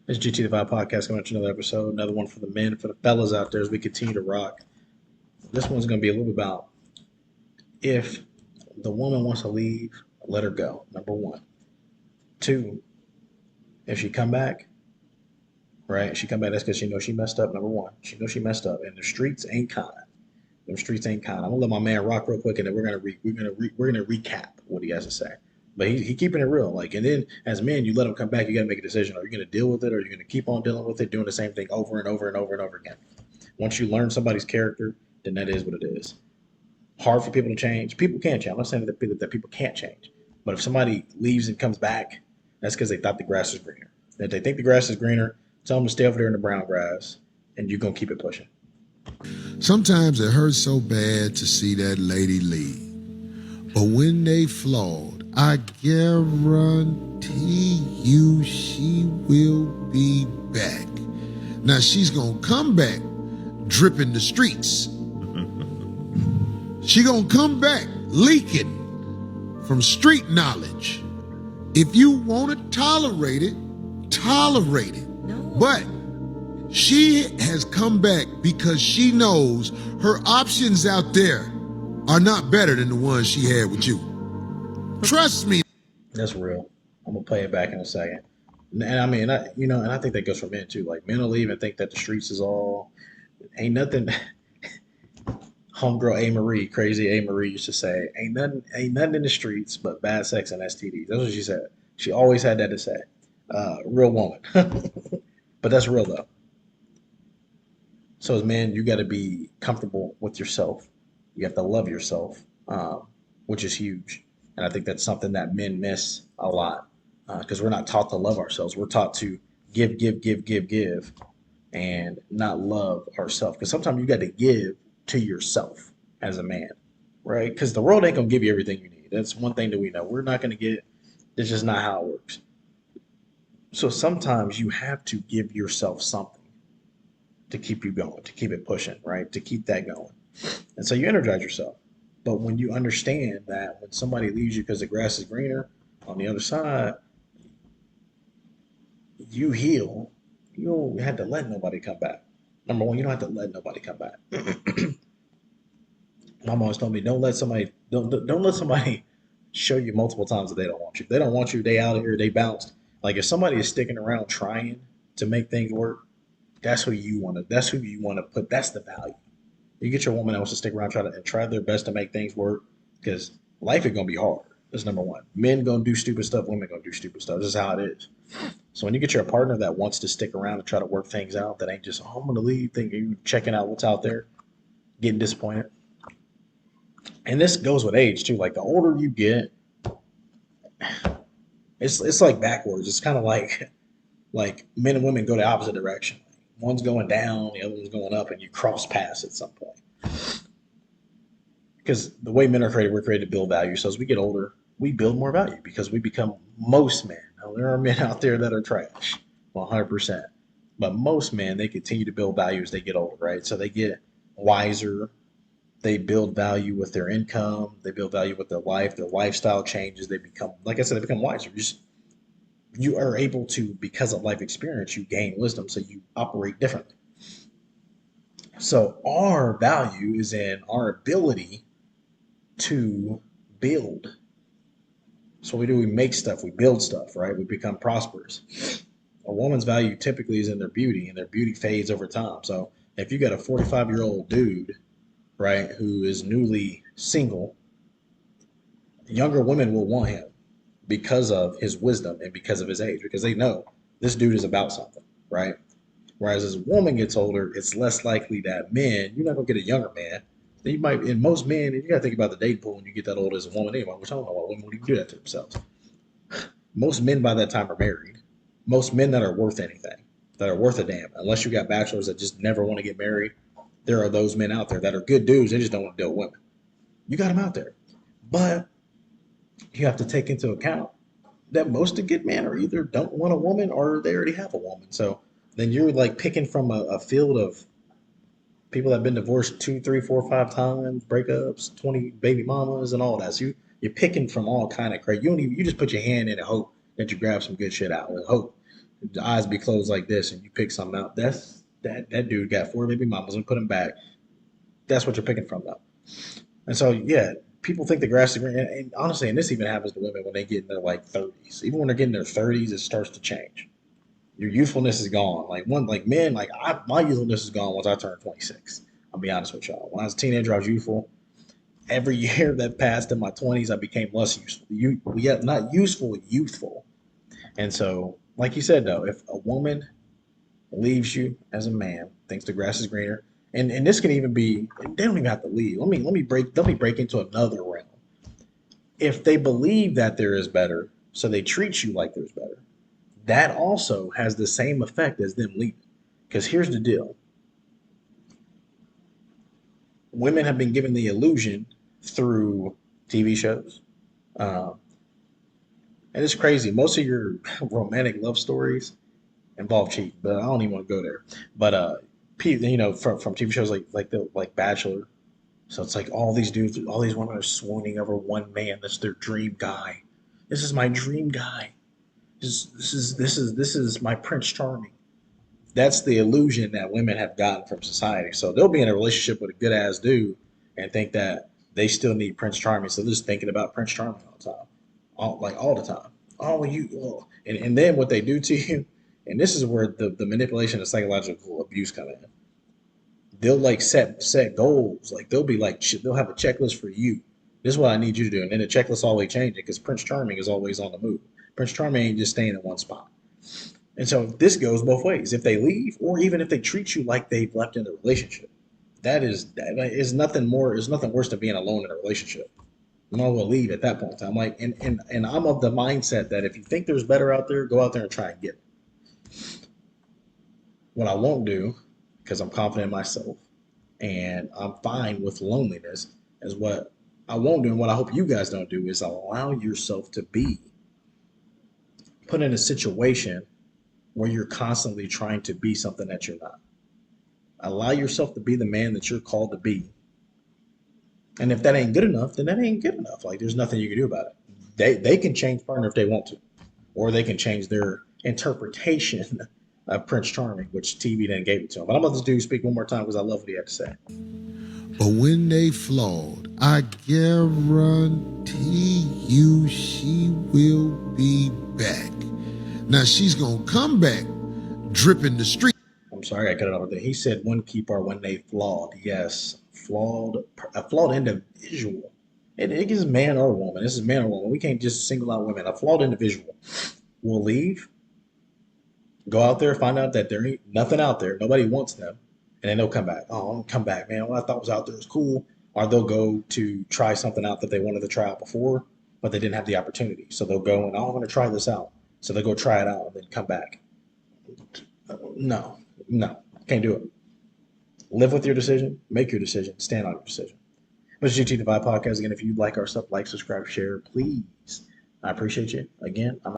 It's GT the Vibe Podcast coming to another episode, another one for the men, for the fellas out there as we continue to rock. This one's going to be a little bit about if the woman wants to leave, let her go. Number one. Two, if she come back, right? She come back, that's because she knows she messed up. Number one, she knows she messed up, and the streets ain't kind. Them streets ain't kind. I'm gonna let my man rock real quick, and then we're gonna recap what he has to say. But he keeping it real, like, and then as men, you let him come back. You got to make a decision: are you gonna deal with it, or are you gonna keep on dealing with it, doing the same thing over and over and over and over again? Once you learn somebody's character, then that is what it is. Hard for people to change. People can change. I'm not saying that people can't change, but if somebody leaves and comes back, that's because they thought the grass was greener. If they think the grass is greener, tell them to stay over there in the brown grass, and you're gonna keep it pushing. Sometimes it hurts so bad to see that lady leave. But when they flawed, I guarantee you she will be back. Now she's gonna come back dripping the streets. She gonna come back leaking from street knowledge. If you wanna tolerate it, tolerate it. No. But she has come back because she knows her options out there are not better than the ones she had with you. Trust me. That's real. I'm gonna play it back in a second. And I mean, and I think that goes for men too. Like men will leave and think that the streets is all ain't nothing. Homegirl A Marie, crazy A Marie used to say, ain't nothing in the streets but bad sex and STDs. That's what she said. She always had that to say. Real woman. But that's real though. So as men, you got to be comfortable with yourself. You have to love yourself, which is huge. And I think that's something that men miss a lot because we're not taught to love ourselves. We're taught to give, and not love ourselves. Because sometimes you got to give to yourself as a man, right? Because the world ain't gonna give you everything you need. That's one thing that we know. We're not gonna get. It's just not how it works. So sometimes you have to give yourself something to keep you going, to keep it pushing, right? To keep that going. And so you energize yourself. But when you understand that when somebody leaves you because the grass is greener on the other side, you heal. You don't have to let nobody come back. Number one, you don't have to let nobody come back. Mom always told me, don't let somebody show you multiple times that they don't want you. If they don't want you, they out of here, they bounced. Like if somebody is sticking around trying to make things work, that's who you want to put. That's the value. You get your woman that wants to stick around, try their best to make things work, because life is gonna be hard. That's number one. Men gonna do stupid stuff, women gonna do stupid stuff. This is how it is. So when you get your partner that wants to stick around and try to work things out, that ain't just, oh, I'm gonna leave, thinking you checking out what's out there, getting disappointed. And this goes with age too. Like the older you get, it's like backwards. It's kind of like men and women go the opposite direction. One's going down, the other one's going up, and you cross paths at some point. Because the way men are created, we're created to build value. So as we get older, we build more value because we become most men. Now there are men out there that are trash, 100%. But most men, they continue to build value as they get older, right? So they get wiser. They build value with their income. They build value with their life. Their lifestyle changes. They become, like I said, they become wiser. You are able to, because of life experience, you gain wisdom, so you operate differently. So our value is in our ability to build. So what we do, we make stuff, we build stuff, right? We become prosperous. A woman's value typically is in their beauty, and their beauty fades over time. So if you got a 45-year-old dude, right, who is newly single, younger women will want him because of his wisdom and because of his age, because they know this dude is about something, right? Whereas as a woman gets older, it's less likely that men, you're not gonna get a younger man. You might, in most men, and you gotta think about the dating pool when you get that old as a woman anyway, which I don't know why women would even do that to themselves. Most men by that time are married. Most men that are worth anything, that are worth a damn, unless you got bachelors that just never want to get married, there are those men out there that are good dudes, they just don't want to deal with women. You got them out there. But you have to take into account that most of good men are either don't want a woman or they already have a woman. So then you're like picking from a field of people that have been divorced two, three, four, 5 times, breakups, 20 baby mamas, and all that. So you're picking from all kind of crazy. You don't even, you just put your hand in and hope that you grab some good shit out and hope. the eyes be closed like this, and you pick something out. That dude got 4 baby mamas and put them back. That's what you're picking from, though. And so, yeah, people think the grass is green. And honestly, and this even happens to women when they get in their like 30s. Even when they're getting their 30s, it starts to change. Your youthfulness is gone. Like men, my youthfulness is gone once I turned 26. I'll be honest with y'all. When I was a teenager, I was youthful. Every year that passed in my 20s, I became less useful. Yeah, not useful, youthful. And so, like you said, though, if a woman leaves you as a man, thinks the grass is greener, and this can even be, they don't even have to leave. Let me break into another realm. If they believe that there is better, so they treat you like there's better, that also has the same effect as them leaving. Because here's the deal: women have been given the illusion through TV shows, um, and it's crazy. Most of your romantic love stories involve cheating, but I don't even want to go there. But from TV shows like Bachelor. So it's like all these dudes, all these women are swooning over one man. That's their dream guy. This is my dream guy. This is my Prince Charming. That's the illusion that women have gotten from society. So they'll be in a relationship with a good ass dude and think that they still need Prince Charming. So they're just thinking about Prince Charming all the time, all the time. And then what they do to you, and this is where the manipulation and psychological abuse come in. They'll like set goals. Like they'll be like they'll have a checklist for you. This is what I need you to do, and then the checklist always changing because Prince Charming is always on the move. Prince Charming ain't just staying in one spot. And so this goes both ways. If they leave, or even if they treat you like they've left in the relationship, that is nothing more. Is nothing worse than being alone in a relationship. You might as well leave at that point in time. Like, and I'm of the mindset that if you think there's better out there, go out there and try and get it. What I won't do, because I'm confident in myself and I'm fine with loneliness, is what I won't do, and what I hope you guys don't do is allow yourself to be put in a situation where you're constantly trying to be something that you're not. Allow yourself to be the man that you're called to be. And if that ain't good enough, then that ain't good enough. Like there's nothing you can do about it. They can change partner if they want to, or they can change their interpretation of Prince Charming, which TV then gave it to him. But I'm about to do speak one more time because I love what he had to say. But when they flawed, I guarantee you she will be back. Now she's gonna come back dripping the street. I'm sorry, I cut it off there. He said one key part when they flawed. Yes, a flawed individual. It is man or woman. This is man or woman. We can't just single out women. A flawed individual will leave, go out there, find out that there ain't nothing out there. Nobody wants them. And then they'll come back. Oh, I'm come back, man. What I thought was out there was cool. Or they'll go to try something out that they wanted to try out before, but they didn't have the opportunity. So they'll go and, oh, I'm going to try this out. So they'll go try it out and then come back. No, can't do it. Live with your decision, make your decision, stand on your decision. This is GT Divide Podcast. Again, if you like our stuff, like, subscribe, share, please. I appreciate you. Again, I'm